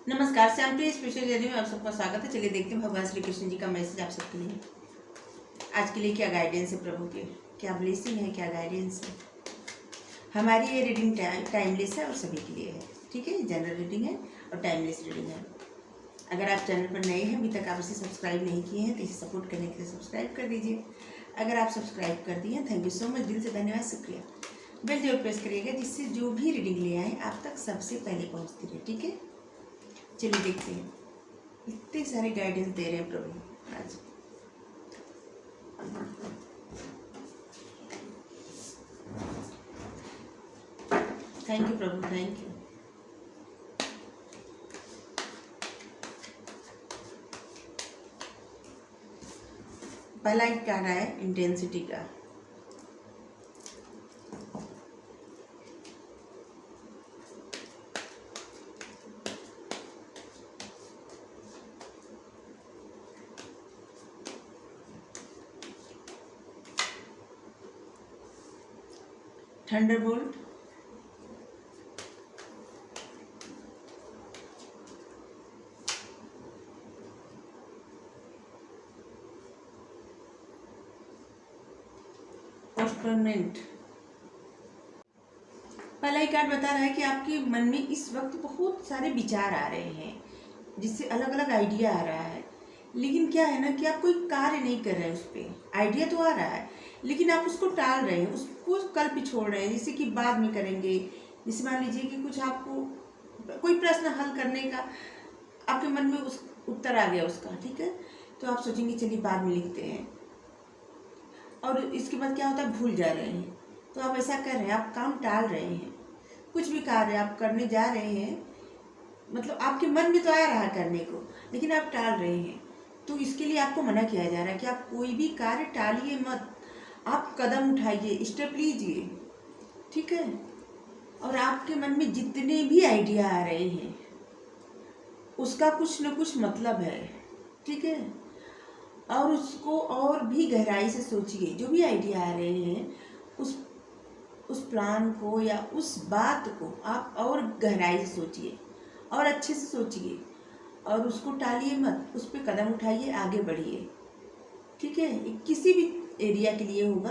नमस्कार, श्यामप्रिय special journey में आप सबका स्वागत है। चलिए देखते हैं भगवान श्री कृष्ण जी का मैसेज आप सबके लिए आज के लिए क्या गाइडेंस है, प्रभु के क्या ब्लेसिंग है, क्या गाइडेंस है। हमारी ये रीडिंग टाइमलेस है और सभी के लिए है, ठीक है। जनरल रीडिंग है और टाइमलेस रीडिंग है। अगर आप चैनल पर नए हैं, अभी तक आप इसे सब्सक्राइब नहीं किए हैं तो इसे सपोर्ट करने के लिए सब्सक्राइब कर दीजिए। अगर आप सब्सक्राइब कर दिए हैं, थैंक यू सो मच, दिल से धन्यवाद, शुक्रिया। बेल जरूर प्रेस करिएगा जिससे जो भी रीडिंग ले आए आप तक सबसे पहले पहुँचती रहे, ठीक है। चलिए देखते हैं, इतने सारे गाइडेंस दे रहे हैं प्रभु आज। Thank you Prabhu, thank you. पहला एक कह रहा है इंटेंसिटी का। Thunderbolt, postponement. पहला ही कार्ड बता रहा है कि आपके मन में इस वक्त बहुत सारे विचार आ रहे हैं, जिससे अलग अलग आइडिया आ रहा है, लेकिन क्या है ना कि आप कोई कार्य नहीं कर रहे हैं उस पर। आइडिया तो आ रहा है लेकिन आप उसको टाल रहे हैं, उसको कल पे छोड़ रहे हैं, जैसे कि बाद में करेंगे। जैसे मान लीजिए कि कुछ आपको कोई प्रश्न हल करने का आपके मन में उस उत्तर आ गया उसका, ठीक है, तो आप सोचेंगे चलिए बाद में लिखते हैं, और इसके बाद क्या होता है, भूल जा रहे हैं। तो आप ऐसा कर रहे हैं, आप काम टाल रहे हैं। कुछ भी कार्य आप करने जा रहे हैं, मतलब आपके मन में तो आ रहा है करने को, लेकिन आप टाल रहे हैं। तो इसके लिए आपको मना किया जा रहा है कि आप कोई भी कार्य टालिए मत, आप कदम उठाइए, स्टेप लीजिए, ठीक है। और आपके मन में जितने भी आइडिया आ रहे हैं उसका कुछ न कुछ मतलब है, ठीक है। और उसको और भी गहराई से सोचिए। जो भी आइडिया आ रहे हैं उस प्लान को या उस बात को आप और गहराई से सोचिए और अच्छे से सोचिए, और उसको टालिए मत, उस पर कदम उठाइए, आगे बढ़िए, ठीक है। किसी भी एरिया के लिए होगा,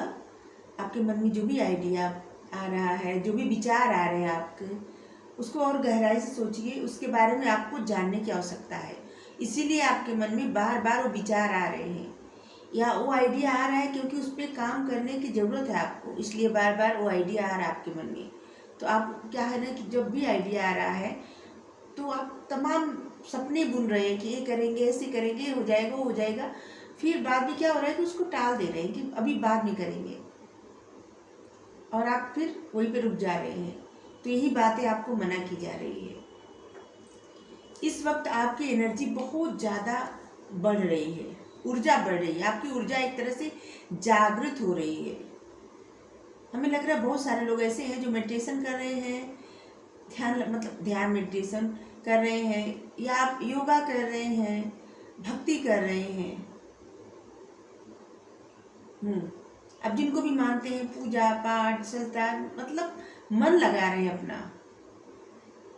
आपके मन में जो भी आइडिया आ रहा है, जो भी विचार आ रहे हैं आपके, उसको और गहराई से सोचिए। उसके बारे में आपको जानने की आवश्यकता है, इसीलिए आपके मन में बार बार वो विचार आ रहे हैं या वो आइडिया आ रहा है, क्योंकि उस पर काम करने की ज़रूरत है आपको, इसलिए बार बार वो आइडिया आ रहा है आपके मन में। तो आप क्या है ना कि जब भी आइडिया आ रहा है तो आप तमाम सपने बुन रहे हैं कि ये करेंगे, ऐसे करेंगे, हो जाएगा, हो जाएगा। फिर बाद में क्या हो रहा है कि उसको टाल दे रहे हैं कि अभी बाद में करेंगे, और आप फिर वहीं पे रुक जा रहे हैं। तो यही बातें आपको मना की जा रही है। इस वक्त आपकी एनर्जी बहुत ज़्यादा बढ़ रही है, ऊर्जा बढ़ रही है, आपकी ऊर्जा एक तरह से जागृत हो रही है। हमें लग रहा है बहुत सारे लोग ऐसे हैं जो मेडिटेशन कर रहे हैं, ध्यान मेडिटेशन कर रहे हैं, या आप योगा कर रहे हैं, भक्ति कर रहे हैं। अब जिनको भी मानते हैं, पूजा पाठ सजदा, मतलब मन लगा रहे हैं अपना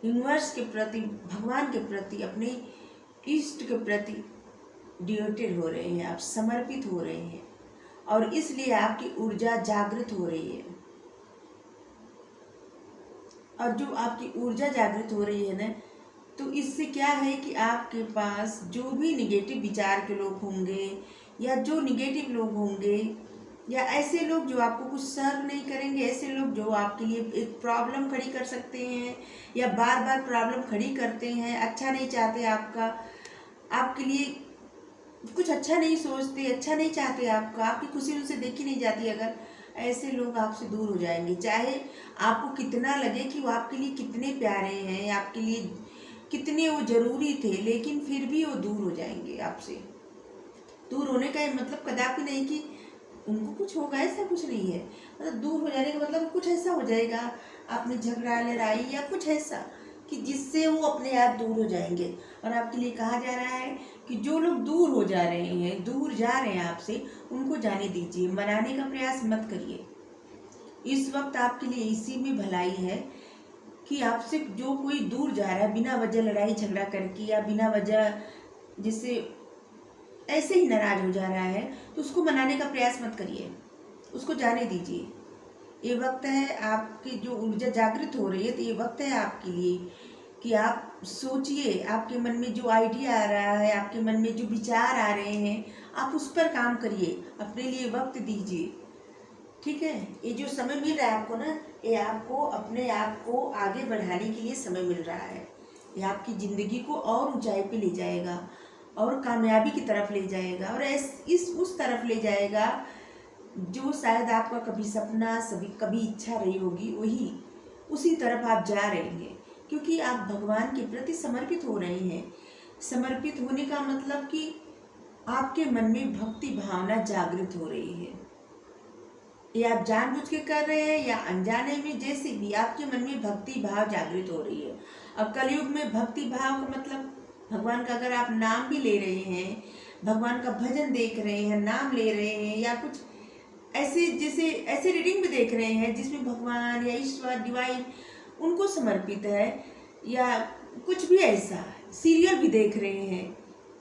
यूनिवर्स के प्रति, भगवान के प्रति, अपने इष्ट के प्रति डिवोटेड हो रहे हैं, आप समर्पित हो रहे हैं, और इसलिए आपकी ऊर्जा जागृत हो रही है। और जो आपकी ऊर्जा जागृत हो रही है ना, तो इससे क्या है कि आपके पास जो भी निगेटिव विचार के लोग होंगे, या जो निगेटिव लोग होंगे, या ऐसे लोग जो आपको कुछ सर्व नहीं करेंगे, ऐसे लोग जो आपके लिए एक प्रॉब्लम खड़ी कर सकते हैं या बार बार प्रॉब्लम खड़ी करते हैं, अच्छा नहीं चाहते आपके लिए कुछ अच्छा नहीं सोचते, अच्छा नहीं चाहते आपकी खुशी उनसे देखी नहीं जाती, अगर ऐसे लोग आपसे दूर हो जाएंगे। चाहे आपको कितना लगे कि वो आपके लिए कितने प्यारे हैं, आपके लिए कितने वो ज़रूरी थे, लेकिन फिर भी वो दूर हो जाएंगे आपसे। दूर होने का मतलब कदापि नहीं कि उनको कुछ होगा, ऐसा कुछ नहीं है। मतलब दूर हो जाने का मतलब कुछ ऐसा हो जाएगा, आपने झगड़ा लड़ाई या कुछ ऐसा कि जिससे वो अपने आप दूर हो जाएंगे। और आपके लिए कहा जा रहा है कि जो लोग दूर हो जा रहे हैं, दूर जा रहे हैं आपसे, उनको जाने दीजिए, मनाने का प्रयास मत करिए। इस वक्त आपके लिए इसी में भलाई है कि आपसे जो कोई दूर जा रहा है बिना वजह लड़ाई झगड़ा करके या बिना वजह जिससे ऐसे ही नाराज हो जा रहा है, तो उसको मनाने का प्रयास मत करिए, उसको जाने दीजिए। ये वक्त है, आपकी जो ऊर्जा जागृत हो रही है, तो ये वक्त है आपके लिए कि आप सोचिए, आपके मन में जो आइडिया आ रहा है, आपके मन में जो विचार आ रहे हैं, आप उस पर काम करिए, अपने लिए वक्त दीजिए। ठीक है, ये जो समय मिल रहा है आपको ना, ये आपको अपने आप को आगे बढ़ाने के लिए समय मिल रहा है। ये आपकी ज़िंदगी को और ऊंचाई पे ले जाएगा और कामयाबी की तरफ ले जाएगा और इस उस तरफ ले जाएगा जो शायद आपका कभी सपना कभी इच्छा रही होगी, वही उसी तरफ आप जा रहे हैं, क्योंकि आप भगवान के प्रति समर्पित हो रहे हैं। समर्पित होने का मतलब कि आपके मन में भक्ति भावना जागृत हो रही है। ये आप जानबूझ के कर रहे हैं या अनजाने में, जैसे भी आपके मन में भक्ति भाव जागृत हो रही है। अब कलयुग में भक्ति भाव का मतलब भगवान का अगर आप नाम भी ले रहे हैं, भगवान का भजन देख रहे हैं, नाम ले रहे हैं, या कुछ ऐसे जैसे ऐसे रीडिंग भी देख रहे हैं जिसमें भगवान या ईश्वर डिवाइन उनको समर्पित है, या कुछ भी ऐसा सीरियल भी देख रहे हैं,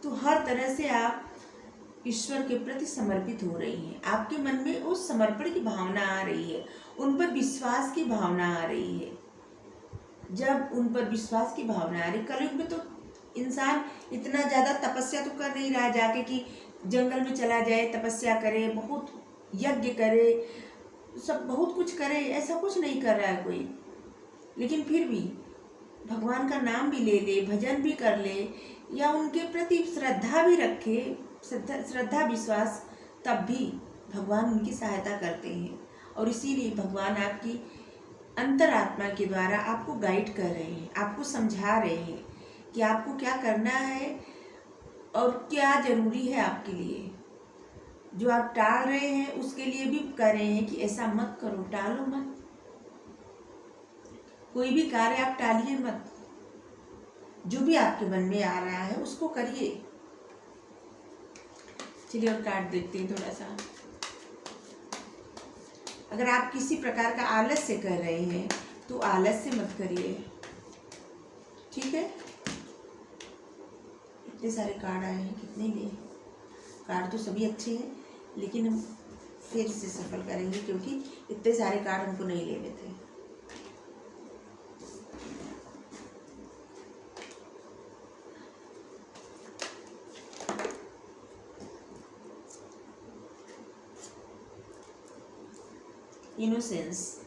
तो हर तरह से आप ईश्वर के प्रति समर्पित हो रही हैं। आपके मन में उस समर्पण की भावना आ रही है, उन पर विश्वास की भावना आ रही है। जब उन पर विश्वास की भावना आ रही, कलयुग में तो इंसान इतना ज़्यादा तपस्या तो कर नहीं रहा जाके कि जंगल में चला जाए, तपस्या करे, बहुत यज्ञ करे, सब बहुत कुछ करे, ऐसा कुछ नहीं कर रहा है कोई। लेकिन फिर भी भगवान का नाम भी ले ले, भजन भी कर ले, या उनके प्रति श्रद्धा भी रखे, श्रद्धा विश्वास, तब भी भगवान उनकी सहायता करते हैं। और इसीलिए भगवान आपकी अंतरात्मा के द्वारा आपको गाइड कर रहे हैं, आपको समझा रहे हैं कि आपको क्या करना है और क्या ज़रूरी है आपके लिए। जो आप टाल रहे हैं उसके लिए भी कह रहे हैं कि ऐसा मत करो, टालो मत, कोई भी कार्य आप टालिए मत, जो भी आपके मन में आ रहा है उसको करिए। चलिए और कार्ड देखते हैं थोड़ा सा। अगर आप किसी प्रकार का आलस्य कर रहे हैं तो आलस्य मत करिए, ठीक है। इतने सारे कार्ड आए हैं, कितने लिए कार्ड तो सभी अच्छे हैं, लेकिन हम फिर से सफल करेंगे क्योंकि इतने सारे कार्ड हमको नहीं लेने थे। Innocence,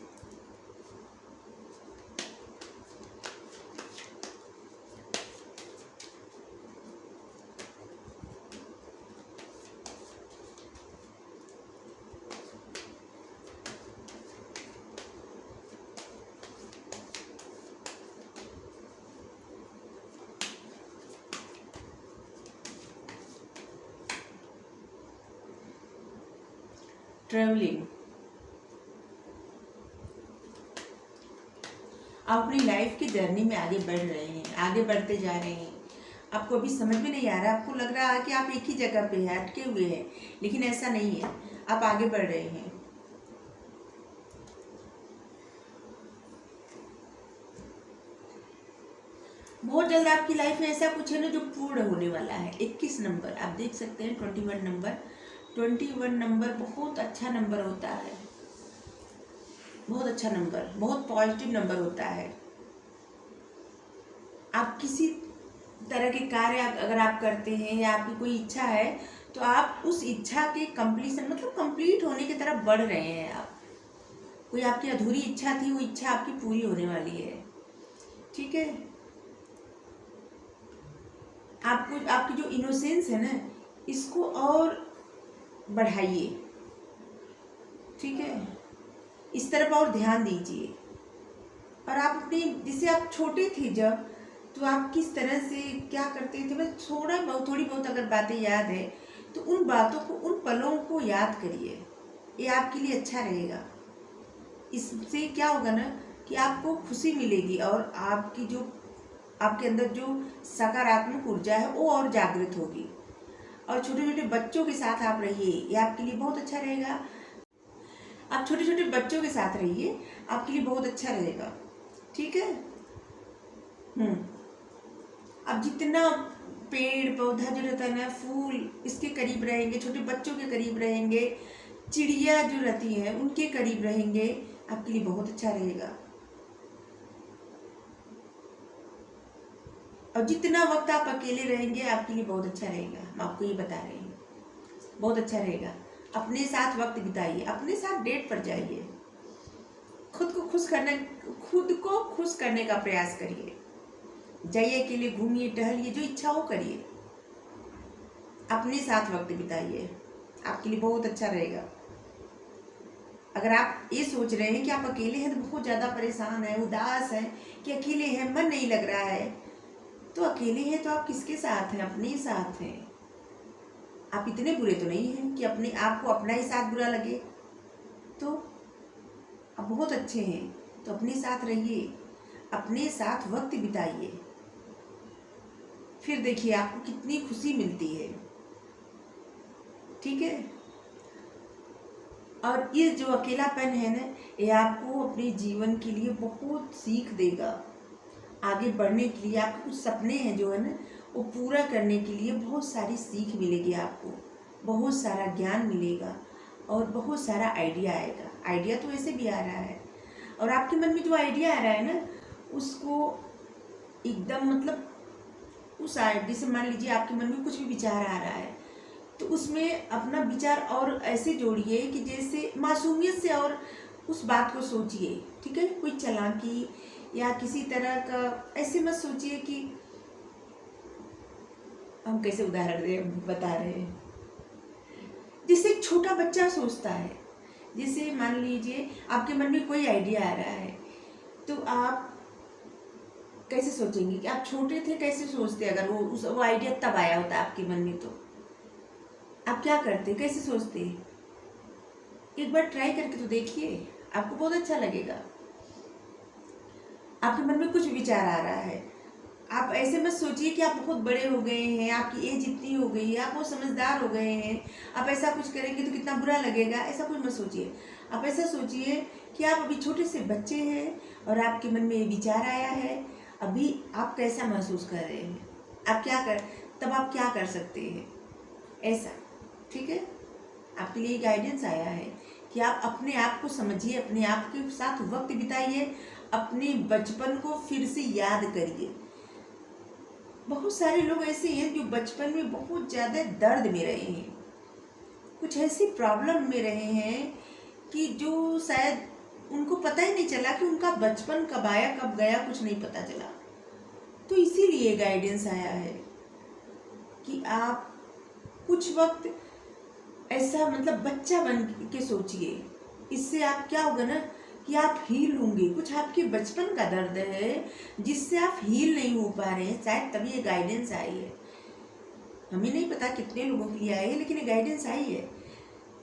travelling. आप अपनी लाइफ की जर्नी में आगे बढ़ रहे हैं, आगे बढ़ते जा रहे हैं। आपको अभी समझ में नहीं आ रहा, आपको लग रहा है कि आप एक ही जगह पे हैं, अटके हुए हैं, लेकिन ऐसा नहीं है, आप आगे बढ़ रहे हैं। बहुत जल्द आपकी लाइफ में ऐसा कुछ है ना जो पूर्ण होने वाला है। 21 नंबर आप देख सकते हैं, 21 नंबर, 21 नंबर बहुत अच्छा नंबर होता है, बहुत अच्छा नंबर, बहुत पॉजिटिव नंबर होता है। आप किसी तरह के कार्य अगर आप करते हैं या आपकी कोई इच्छा है, तो आप उस इच्छा के कंप्लीशन मतलब कंप्लीट होने की तरफ बढ़ रहे हैं। आप कोई आपकी अधूरी इच्छा थी, वो इच्छा आपकी पूरी होने वाली है, ठीक है। आपको आपकी जो इनोसेंस है ना, इसको और बढ़ाइए, ठीक है, इस तरफ और ध्यान दीजिए। और आप अपनी, जैसे आप छोटे थे जब, तो आप किस तरह से क्या करते थे, बस थोड़ी बहुत अगर बातें याद है तो उन बातों को, उन पलों को याद करिए, ये आपके लिए अच्छा रहेगा। इससे क्या होगा ना कि आपको खुशी मिलेगी और आपकी जो आपके अंदर जो सकारात्मक ऊर्जा है वो और जागृत होगी। और छोटे छोटे बच्चों के साथ आप रहिए, ये आपके लिए बहुत अच्छा रहेगा। आप छोटे छोटे बच्चों के साथ रहिए, आपके लिए बहुत अच्छा रहेगा, ठीक है। हम्म। अब जितना पेड़ पौधा जो रहता है ना, फूल, इसके करीब रहेंगे, छोटे बच्चों के करीब रहेंगे, चिड़िया जो रहती है उनके करीब रहेंगे, आपके लिए बहुत अच्छा रहेगा। और जितना वक्त आप अकेले रहेंगे आपके लिए बहुत अच्छा रहेगा, हम आपको ये बता रहे हैं, बहुत अच्छा रहेगा। अपने साथ वक्त बिताइए, अपने साथ डेट पर जाइए, खुद को खुश करने का प्रयास करिए। जाइए, अकेले घूमिए, टहलिए, जो इच्छा हो करिए, अपने साथ वक्त बिताइए, आपके लिए बहुत अच्छा रहेगा। अगर आप ये सोच रहे हैं कि आप अकेले हैं तो बहुत ज़्यादा परेशान हैं, उदास हैं, कि अकेले हैं, मन नहीं लग रहा है, तो अकेले हैं तो आप किसके साथ हैं? अपने साथ हैं। आप इतने बुरे तो नहीं हैं कि अपने आप को अपना ही साथ बुरा लगे। तो आप बहुत अच्छे हैं, तो अपने साथ रहिए, अपने साथ वक्त बिताइए, फिर देखिए आपको कितनी खुशी मिलती है। ठीक है। और ये जो अकेलापन है ना, ये आपको अपने जीवन के लिए बहुत सीख देगा। आगे बढ़ने के लिए, आपके कुछ सपने हैं जो है ना, वो पूरा करने के लिए बहुत सारी सीख मिलेगी आपको, बहुत सारा ज्ञान मिलेगा और बहुत सारा आइडिया आएगा। आइडिया तो ऐसे भी आ रहा है, और आपके मन में जो आइडिया आ रहा है ना, उसको एकदम मतलब उस आइडिया से, मान लीजिए आपके मन में कुछ भी विचार आ रहा है, तो उसमें अपना विचार और ऐसे जोड़िए कि जैसे मासूमियत से, और उस बात को सोचिए। ठीक है। कोई चालाकी या किसी तरह का ऐसे मत सोचिए कि, हम कैसे उदाहरण दे बता रहे हैं, जैसे एक छोटा बच्चा सोचता है। जैसे मान लीजिए आपके मन में कोई आइडिया आ रहा है, तो आप कैसे सोचेंगे कि आप छोटे थे, कैसे सोचते अगर वो आइडिया तब आया होता आपके मन में, तो आप क्या करते, कैसे सोचते? एक बार ट्राई करके तो देखिए, आपको बहुत अच्छा लगेगा। आपके मन में कुछ विचार आ रहा है, आप ऐसे मत सोचिए कि आप बहुत बड़े हो गए हैं, आपकी एज इतनी हो गई है, आप बहुत समझदार हो गए हैं, आप ऐसा कुछ करेंगे तो कितना बुरा लगेगा, ऐसा कुछ मत सोचिए। आप ऐसा सोचिए कि आप अभी छोटे से बच्चे हैं और आपके मन में ये विचार आया है, अभी आप कैसा महसूस कर रहे हैं, तब आप क्या कर सकते हैं, ऐसा। ठीक है। आपके लिए गाइडेंस आया है कि आप अपने आप को समझिए, अपने आप के साथ वक्त बिताइए, अपने बचपन को फिर से याद करिए। बहुत सारे लोग ऐसे हैं जो बचपन में बहुत ज़्यादा दर्द में रहे हैं, कुछ ऐसी प्रॉब्लम में रहे हैं कि जो शायद उनको पता ही नहीं चला कि उनका बचपन कब आया कब गया, कुछ नहीं पता चला। तो इसीलिए गाइडेंस आया है कि आप कुछ वक्त ऐसा मतलब बच्चा बन के सोचिए। इससे आप क्या होगा ना कि आप हील होंगे। कुछ आपके बचपन का दर्द है जिससे आप हील नहीं हो पा रहे हैं, शायद तभी ये गाइडेंस आई है। हमें नहीं पता कितने लोगों के लिए आई है, लेकिन ये गाइडेंस आई है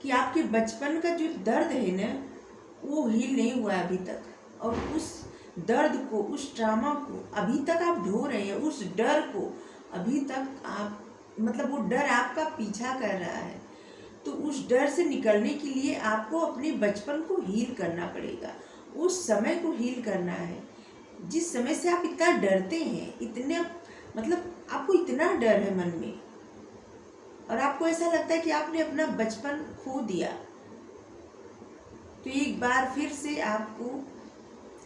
कि आपके बचपन का जो दर्द है ना, वो हील नहीं हुआ है अभी तक, और उस दर्द को, उस ट्रामा को अभी तक आप ढो रहे हैं, उस डर को अभी तक आप मतलब वो डर आपका पीछा कर रहा है। तो उस डर से निकलने के लिए आपको अपने बचपन को हील करना पड़ेगा, उस समय को हील करना है जिस समय से आप इतना डरते हैं, इतने मतलब आपको इतना डर है मन में, और आपको ऐसा लगता है कि आपने अपना बचपन खो दिया। तो एक बार फिर से आपको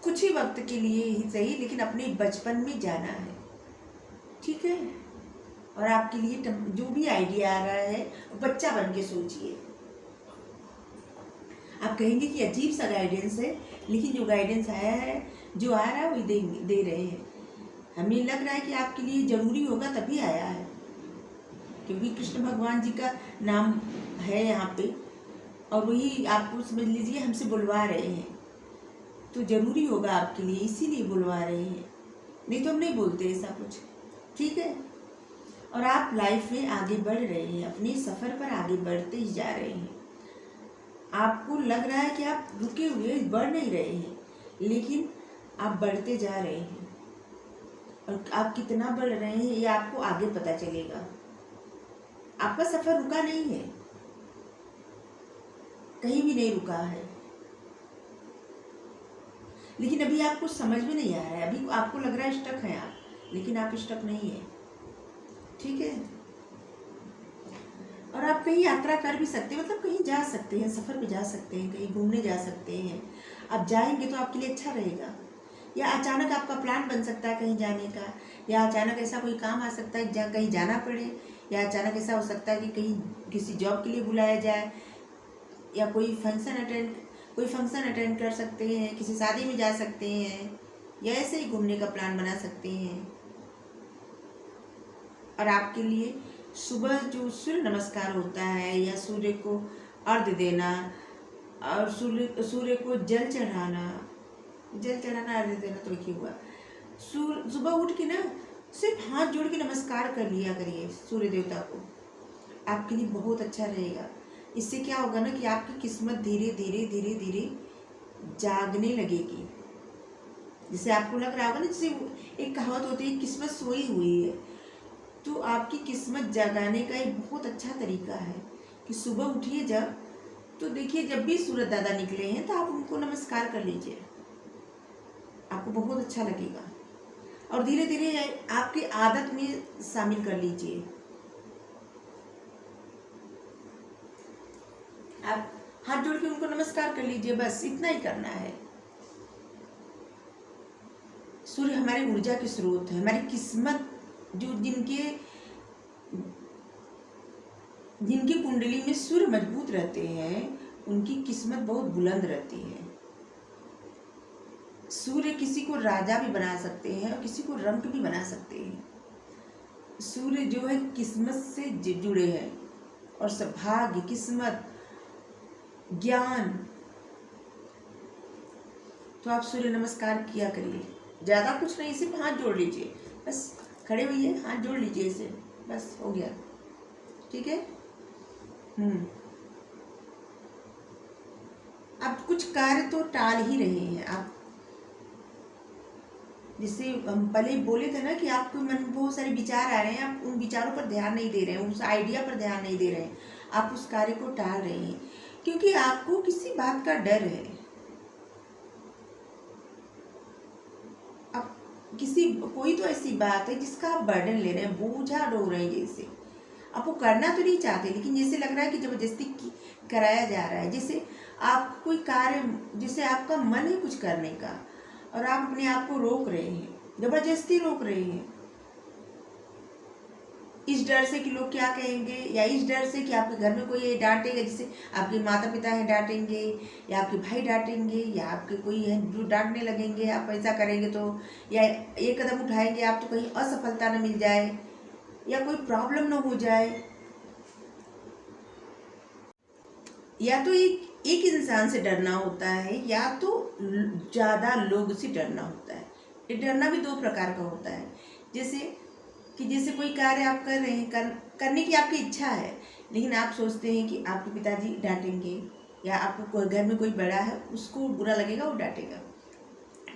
कुछ ही वक्त के लिए ही सही, लेकिन अपने बचपन में जाना है। ठीक है। और आपके लिए जो भी आइडिया आ रहा है, बच्चा बन के सोचिए। आप कहेंगे कि अजीब सा गाइडेंस है, लेकिन जो गाइडेंस आया है, जो आ रहा है वही दे रहे हैं। हमें लग रहा है कि आपके लिए ज़रूरी होगा तभी आया है, क्योंकि कृष्ण भगवान जी का नाम है यहाँ पे, और वही आपको समझ लीजिए हमसे बुलवा रहे हैं, तो ज़रूरी होगा आपके लिए, इसीलिए बुलवा रहे हैं, नहीं तो हम नहीं बोलते ऐसा कुछ। ठीक है। और आप लाइफ में आगे बढ़ रहे हैं, अपने सफ़र पर आगे बढ़ते ही जा रहे हैं। आपको लग रहा है कि आप रुके हुए बढ़ नहीं रहे हैं, लेकिन आप बढ़ते जा रहे हैं, और आप कितना बढ़ रहे हैं ये आपको आगे पता चलेगा। आपका सफ़र रुका नहीं है, कहीं भी नहीं रुका है, लेकिन अभी आपको समझ में नहीं आ रहा है, अभी आपको लग रहा है स्टक हैं आप, लेकिन आप स्टक नहीं है, ठीक है। और आप कहीं यात्रा कर भी सकते हैं, मतलब कहीं जा सकते हैं, सफ़र पे जा सकते हैं, कहीं घूमने जा सकते हैं। आप जाएंगे तो आपके लिए अच्छा रहेगा। या अचानक आपका प्लान बन सकता है कहीं जाने का, या अचानक ऐसा कोई काम आ सकता है जहाँ कहीं जाना पड़े, या अचानक ऐसा हो सकता है कि कहीं किसी जॉब के लिए बुलाया जाए, या कोई फंक्शन अटेंड कर सकते हैं, किसी शादी में जा सकते हैं, या ऐसे ही घूमने का प्लान बना सकते हैं। और आपके लिए सुबह जो सूर्य नमस्कार होता है, या सूर्य को अर्घ्य देना, और सूर्य को जल चढ़ाना अर्घ्य देना तो एक ही हुआ। सुबह उठ के ना सिर्फ हाथ जोड़ के नमस्कार कर लिया करिए सूर्य देवता को, आपके लिए बहुत अच्छा रहेगा। इससे क्या होगा ना कि आपकी किस्मत धीरे धीरे धीरे धीरे जागने लगेगी। जैसे आपको लग रहा होगा ना, जैसे एक कहावत होती है किस्मत सोई हुई है, तो आपकी किस्मत जगाने का एक बहुत अच्छा तरीका है कि सुबह उठिए जब, तो देखिए जब भी सूरज दादा निकले हैं तो आप उनको नमस्कार कर लीजिए, आपको बहुत अच्छा लगेगा। और धीरे धीरे आपकी आदत में शामिल कर लीजिए। आप हाथ जोड़ के उनको नमस्कार कर लीजिए, बस इतना ही करना है। सूर्य हमारी ऊर्जा के स्रोत है, हमारी किस्मत, जो जिनकी कुंडली में सूर्य मजबूत रहते हैं उनकी किस्मत बहुत बुलंद रहती है। सूर्य किसी को राजा भी बना सकते हैं और किसी को रंक भी बना सकते हैं। सूर्य जो है किस्मत से जुड़े हैं, और सौभाग्य, किस्मत, ज्ञान। तो आप सूर्य नमस्कार किया करिए, ज़्यादा कुछ नहीं, सिर्फ हाथ जोड़ लीजिए, बस खड़े होइए, हाथ जोड़ लीजिए, इसे बस हो गया, ठीक है। आप कुछ कार्य तो टाल ही रहे हैं। आप जैसे हम पहले बोले थे ना कि आपके मन में बहुत सारे विचार आ रहे हैं, आप उन विचारों पर ध्यान नहीं दे रहे हैं, उस आइडिया पर ध्यान नहीं दे रहे हैं, आप उस कार्य को टाल रहे हैं क्योंकि आपको किसी बात का डर है। अब कोई तो ऐसी बात है जिसका आप बर्डन ले रहे हैं, बोझा ढो रहे हैं, जैसे आपको करना तो नहीं चाहते लेकिन जैसे लग रहा है कि जबरदस्ती कराया जा रहा है। जैसे आप कोई कार्य, जैसे आपका मन है कुछ करने का और आप अपने आप को रोक रहे हैं, जबरदस्ती रोक रहे हैं, इस डर से कि लोग क्या कहेंगे, या इस डर से कि आपके घर में कोई डांटेगा, जैसे आपके माता पिता हैं डांटेंगे, या आपके भाई डांटेंगे, या आपके कोई है जो डांटने लगेंगे आप ऐसा करेंगे तो, या एक कदम उठाएंगे आप तो कहीं असफलता न मिल जाए, या कोई प्रॉब्लम न हो जाए, या तो एक इंसान से डरना होता है या तो ज़्यादा लोग से डरना होता है। ये डरना भी दो प्रकार का होता है। जैसे कोई कार्य आप कर रहे हैं, करने की आपकी इच्छा है, लेकिन आप सोचते हैं कि आपके पिताजी डांटेंगे, या आपको घर में कोई बड़ा है उसको बुरा लगेगा, वो डांटेगा,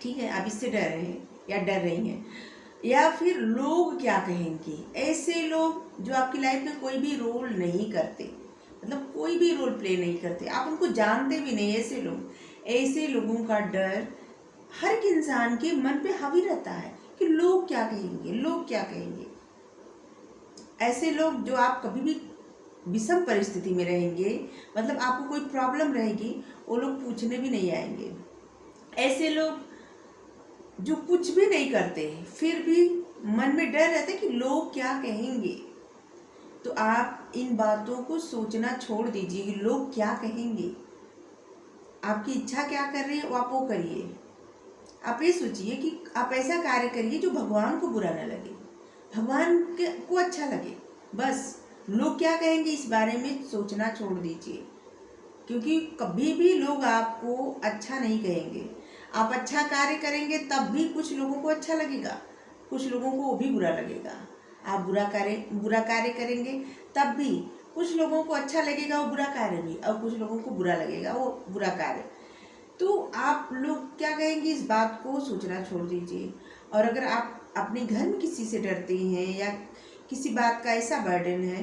ठीक है, आप इससे डर रहे हैं या डर रही हैं। या फिर लोग क्या कहेंगे, ऐसे लोग जो आपकी लाइफ में कोई भी रोल नहीं करते, मतलब कोई भी रोल प्ले नहीं करते, आप उनको जानते भी नहीं, ऐसे लोगों का डर हर एक इंसान के मन पे हावी रहता है कि लोग क्या कहेंगे। ऐसे लोग जो आप कभी भी विषम परिस्थिति में रहेंगे, मतलब आपको कोई प्रॉब्लम रहेगी, वो लोग पूछने भी नहीं आएंगे। ऐसे लोग जो कुछ भी नहीं करते फिर भी मन में डर रहता है कि लोग क्या कहेंगे। तो आप इन बातों को सोचना छोड़ दीजिए कि लोग क्या कहेंगे। आपकी इच्छा क्या कर रही है वो आप वो करिए। आप ये सोचिए कि आप ऐसा कार्य करिए जो भगवान को बुरा न लगे, भगवान को अच्छा लगे। बस लोग क्या कहेंगे इस बारे में सोचना छोड़ दीजिए, क्योंकि कभी भी लोग आपको अच्छा नहीं कहेंगे। आप अच्छा कार्य करेंगे तब भी कुछ लोगों को अच्छा लगेगा, कुछ लोगों को वो भी बुरा लगेगा। आप बुरा कार्य करेंगे तब भी कुछ लोगों को अच्छा लगेगा वो बुरा कार्य भी, और कुछ लोगों को बुरा लगेगा वो बुरा कार्य। तो आप लोग क्या कहेंगे इस बात को सोचना छोड़ दीजिए। और अगर आप अपने घर में किसी से डरते हैं या किसी बात का ऐसा बर्डन है,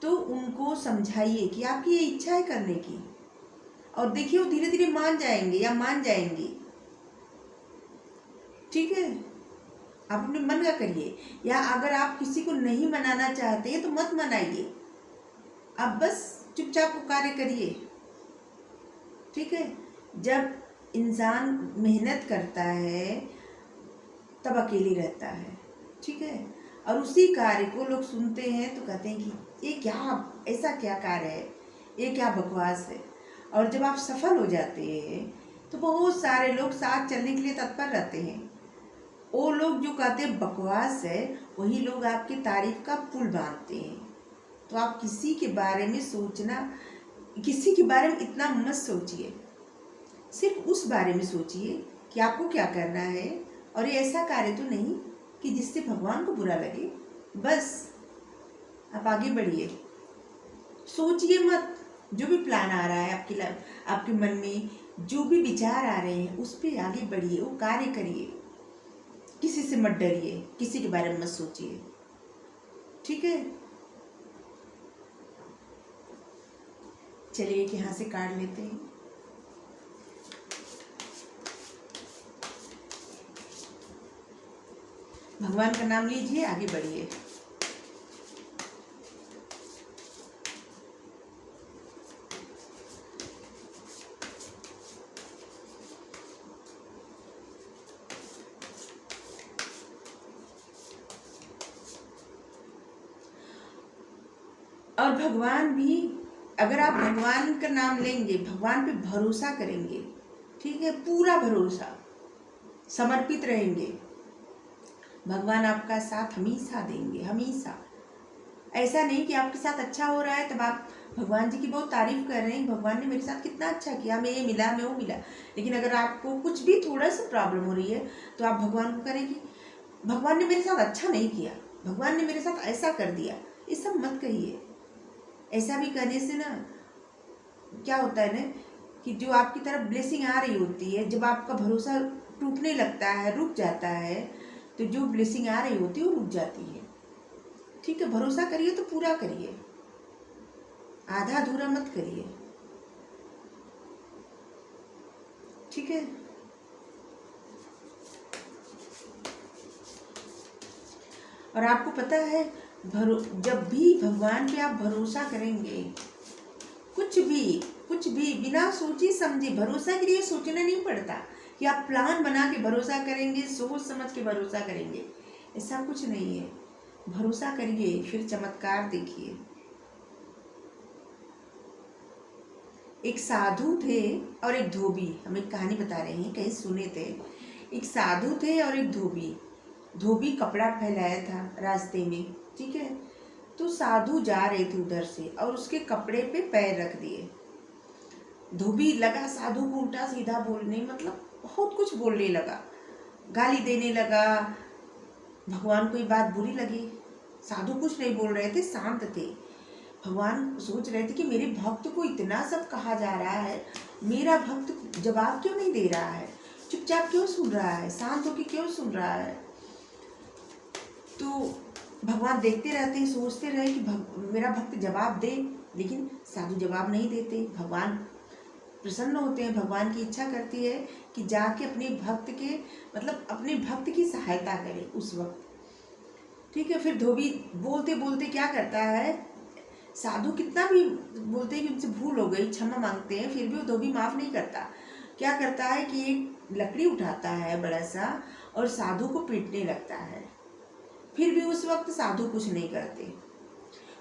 तो उनको समझाइए कि आपकी ये इच्छा है करने की, और देखिए वो धीरे धीरे मान जाएंगे या मान जाएंगी, ठीक है। आप अपने मन का करिए, या अगर आप किसी को नहीं मनाना चाहते तो मत मनाइए, आप बस चुपचाप वो कार्य करिए। ठीक है। जब इंसान मेहनत करता है तब अकेले रहता है। ठीक है। और उसी कार्य को लोग सुनते हैं तो कहते हैं कि ये क्या, ऐसा क्या कार्य है, ये क्या बकवास है। और जब आप सफल हो जाते हैं तो बहुत सारे लोग साथ चलने के लिए तत्पर रहते हैं। वो लोग जो कहते हैं बकवास है, वही लोग आपकी तारीफ का पुल बांधते हैं। तो आप किसी के बारे में सोचना, किसी के बारे में इतना मत सोचिए, सिर्फ उस बारे में सोचिए कि आपको क्या करना है, और ये ऐसा कार्य तो नहीं कि जिससे भगवान को बुरा लगे। बस आप आगे बढ़िए, सोचिए मत। जो भी प्लान आ रहा है आपके मन में, जो भी विचार आ रहे हैं उस पर आगे बढ़िए, वो कार्य करिए। किसी से मत डरिए, किसी के बारे में मत सोचिए। ठीक है। चलिए एक यहाँ से काट लेते हैं। भगवान का नाम लीजिए, आगे बढ़िए। और भगवान भी, अगर आप भगवान का नाम लेंगे, भगवान पे भरोसा करेंगे, ठीक है, पूरा भरोसा, समर्पित रहेंगे, भगवान आपका साथ हमेशा देंगे, हमेशा। ऐसा नहीं कि आपके साथ अच्छा हो रहा है तब आप भगवान जी की बहुत तारीफ कर रहे हैं, भगवान ने मेरे साथ कितना अच्छा किया, हमें ये मिला, हमें वो मिला। लेकिन अगर आपको कुछ भी थोड़ा सा प्रॉब्लम हो रही है तो आप भगवान को करें कि भगवान ने मेरे साथ अच्छा नहीं किया, भगवान ने मेरे साथ ऐसा कर दिया, ये सब मत कहिए। ऐसा भी करने से ना क्या होता है ना कि जो आपकी तरफ ब्लेसिंग आ रही होती है, जब आपका भरोसा टूटने लगता है, रुक जाता है, तो जो ब्लेसिंग आ रही होती है वो रुक जाती है। ठीक है। भरोसा करिए तो पूरा करिए, आधा अधूरा मत करिए। ठीक है। और आपको पता है, जब भी भगवान पे आप भरोसा करेंगे, कुछ भी बिना सोची समझे, भरोसा के लिए सोचना नहीं पड़ता कि आप प्लान बना के भरोसा करेंगे, सोच समझ के भरोसा करेंगे, ऐसा कुछ नहीं है। भरोसा करिए, फिर चमत्कार देखिए। एक साधु थे और एक धोबी, हम एक कहानी बता रहे हैं, कहीं सुने थे। एक साधु थे और एक धोबी। धोबी कपड़ा फैलाया था रास्ते में। ठीक है। तो साधु जा रहे थे उधर से और उसके कपड़े पे पैर रख दिए। धोबी लगा साधु को उल्टा सीधा बोलने, मतलब बहुत कुछ बोलने लगा, गाली देने लगा। भगवान को ये बात बुरी लगी। साधु कुछ नहीं बोल रहे थे, शांत थे। भगवान सोच रहे थे कि मेरे भक्त को इतना सब कहा जा रहा है, मेरा भक्त जवाब क्यों नहीं दे रहा है, चुपचाप क्यों सुन रहा है, शांत होकर क्यों सुन रहा है। तो भगवान देखते रहते हैं, सोचते रहे कि मेरा भक्त जवाब दे, लेकिन साधु जवाब नहीं देते। भगवान प्रसन्न होते हैं, भगवान की इच्छा करती है कि जाके अपने भक्त के, मतलब अपने भक्त की सहायता करे उस वक्त। ठीक है। फिर धोबी बोलते बोलते क्या करता है, साधु कितना भी बोलते हैं कि उनसे भूल हो गई, क्षमा मांगते हैं, फिर भी वो धोबी माफ़ नहीं करता। क्या करता है कि एक लकड़ी उठाता है बड़ा सा और साधु को पीटने लगता है। फिर भी उस वक्त साधु कुछ नहीं करते।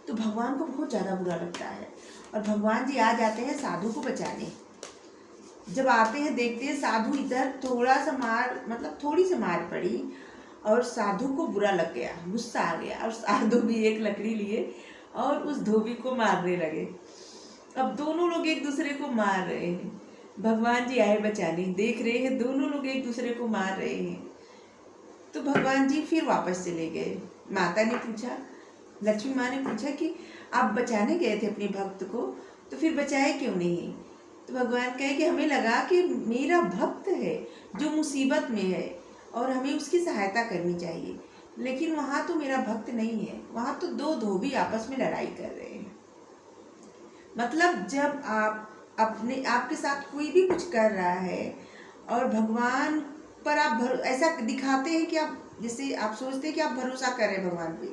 तो भगवान को बहुत ज़्यादा बुरा लगता है और भगवान जी आ जाते हैं साधु को बचाने। जब आते हैं देखते हैं साधु इधर थोड़ा सा मार, मतलब थोड़ी सी मार पड़ी और साधु को बुरा लग गया, गुस्सा आ गया, और साधु भी एक लकड़ी लिए और उस धोबी को मारने लगे। अब दोनों लोग एक दूसरे को मार रहे हैं। भगवान जी आए बचाने, देख रहे हैं दोनों लोग एक दूसरे को मार रहे हैं। तो भगवान जी फिर वापस चले गए। माता ने पूछा, लक्ष्मी माँ ने पूछा कि आप बचाने गए थे अपने भक्त को, तो फिर बचाए क्यों नहीं। तो भगवान कहे कि हमें लगा कि मेरा भक्त है जो मुसीबत में है और हमें उसकी सहायता करनी चाहिए, लेकिन वहाँ तो मेरा भक्त नहीं है, वहाँ तो दो धोबी आपस में लड़ाई कर रहे हैं। मतलब जब आपके साथ कोई भी कुछ कर रहा है और भगवान पर आप ऐसा दिखाते हैं कि आप जैसे आप सोचते हैं कि आप भरोसा कर रहे हैं भगवान पे,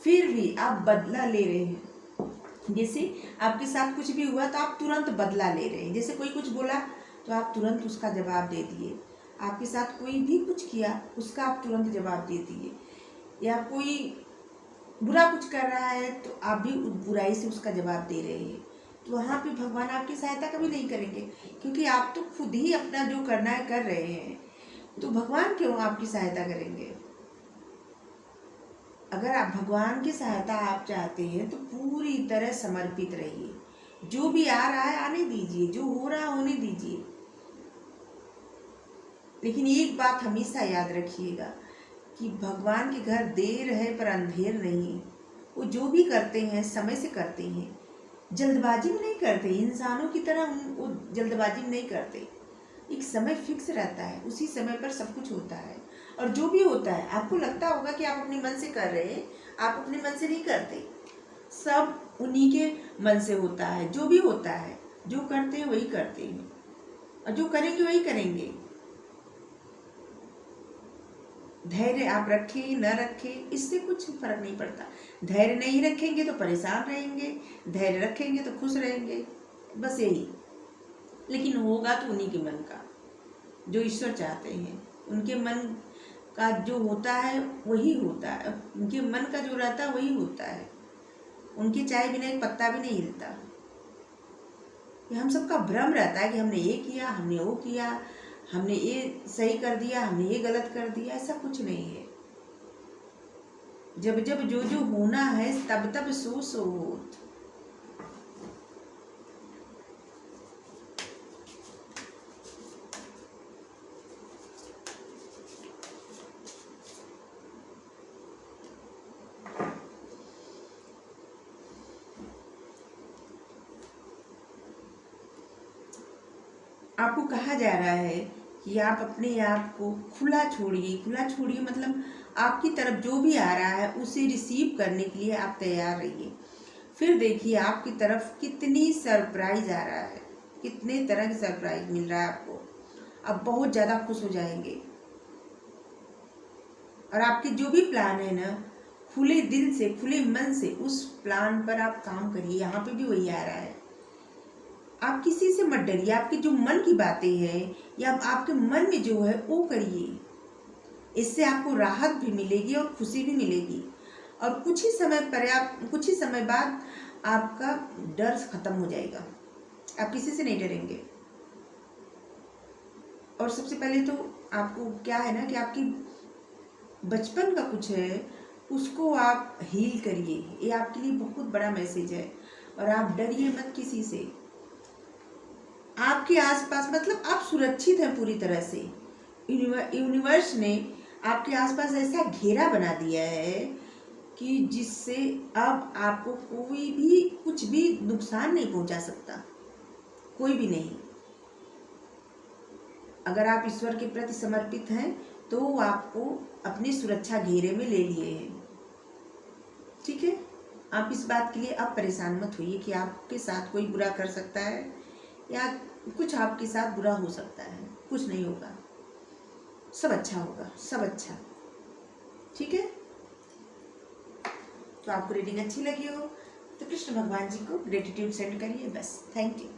फिर भी आप बदला ले रहे हैं। जैसे आपके साथ कुछ भी हुआ तो आप तुरंत बदला ले रहे हैं। जैसे कोई कुछ बोला तो आप तुरंत उसका जवाब दे दिए। आपके साथ कोई भी कुछ किया उसका आप तुरंत जवाब दे दिए। या कोई बुरा कुछ कर रहा है तो आप भी उस बुराई से उसका जवाब दे रहे हैं। तो वहाँ पे भगवान आपकी सहायता कभी नहीं करेंगे, क्योंकि आप तो खुद ही अपना जो करना है कर रहे हैं। तो भगवान क्यों आपकी सहायता करेंगे? अगर आप भगवान की सहायता आप चाहते हैं तो पूरी तरह समर्पित रहिए। जो भी आ रहा है आने दीजिए, जो हो रहा है होने दीजिए। लेकिन एक बात हमेशा याद रखिएगा कि भगवान के घर देर है पर अंधेर नहीं। वो जो भी करते हैं समय से करते हैं, जल्दबाजी में नहीं करते। इंसानों की तरह वो जल्दबाजी में नहीं करते। एक समय फिक्स रहता है, उसी समय पर सब कुछ होता है। और जो भी होता है, आपको लगता होगा कि आप अपने मन से कर रहे हैं, आप अपने मन से नहीं करते। सब उन्हीं के मन से होता है। जो भी होता है, जो करते हैं वही करते हैं, और जो करेंगे वही करेंगे। धैर्य आप रखें न रखें इससे कुछ फर्क नहीं पड़ता। धैर्य नहीं रखेंगे तो परेशान रहेंगे, धैर्य रखेंगे तो खुश रहेंगे, बस यही। लेकिन होगा तो उन्हीं के मन का, जो ईश्वर चाहते हैं। उनके मन का जो होता है वही होता है, उनके मन का जो रहता है वही होता है। उनके चाय बिना एक पत्ता भी नहीं हिलता। ये हम सबका भ्रम रहता है कि हमने ये किया, हमने वो किया, हमने ये सही कर दिया, हमने ये गलत कर दिया। ऐसा कुछ नहीं है। जब जब जो जो होना है तब तब सो सो होत। आपको कहा जा रहा है कि आप अपने आप को खुला छोड़िए। खुला छोड़िए मतलब आपकी तरफ जो भी आ रहा है उसे रिसीव करने के लिए आप तैयार रहिए। फिर देखिए आपकी तरफ कितनी सरप्राइज आ रहा है, कितने तरह की सरप्राइज मिल रहा है आपको। आप बहुत ज़्यादा खुश हो जाएंगे। और आपके जो भी प्लान है ना, खुले दिल से खुले मन से उस प्लान पर आप काम करिए। यहाँ पे भी वही आ रहा है। आप किसी से मत डरिए। आपकी जो मन की बातें हैं या आपके मन में जो है वो करिए। इससे आपको राहत भी मिलेगी और खुशी भी मिलेगी। और कुछ ही समय बाद आपका डर खत्म हो जाएगा। आप किसी से नहीं डरेंगे। और सबसे पहले तो आपको क्या है ना कि आपकी बचपन का कुछ है उसको आप हील करिए। ये आपके लिए बहुत बड़ा मैसेज है। और आप डरिए मत किसी से। आपके आसपास मतलब आप सुरक्षित हैं पूरी तरह से। यूनिवर्स ने आपके आसपास ऐसा घेरा बना दिया है कि जिससे अब आपको कोई भी कुछ भी नुकसान नहीं पहुंचा सकता, कोई भी नहीं। अगर आप ईश्वर के प्रति समर्पित हैं तो वो आपको अपनी सुरक्षा घेरे में ले लिए हैं। ठीक है, आप इस बात के लिए अब परेशान मत होइए कि आपके साथ कोई बुरा कर सकता है या कुछ आपके साथ बुरा हो सकता है। कुछ नहीं होगा, सब अच्छा होगा, सब अच्छा। ठीक है, तो आपको रीडिंग अच्छी लगी हो तो कृष्ण भगवान जी को ग्रेटिट्यूड सेंड करिए बस। Thank you.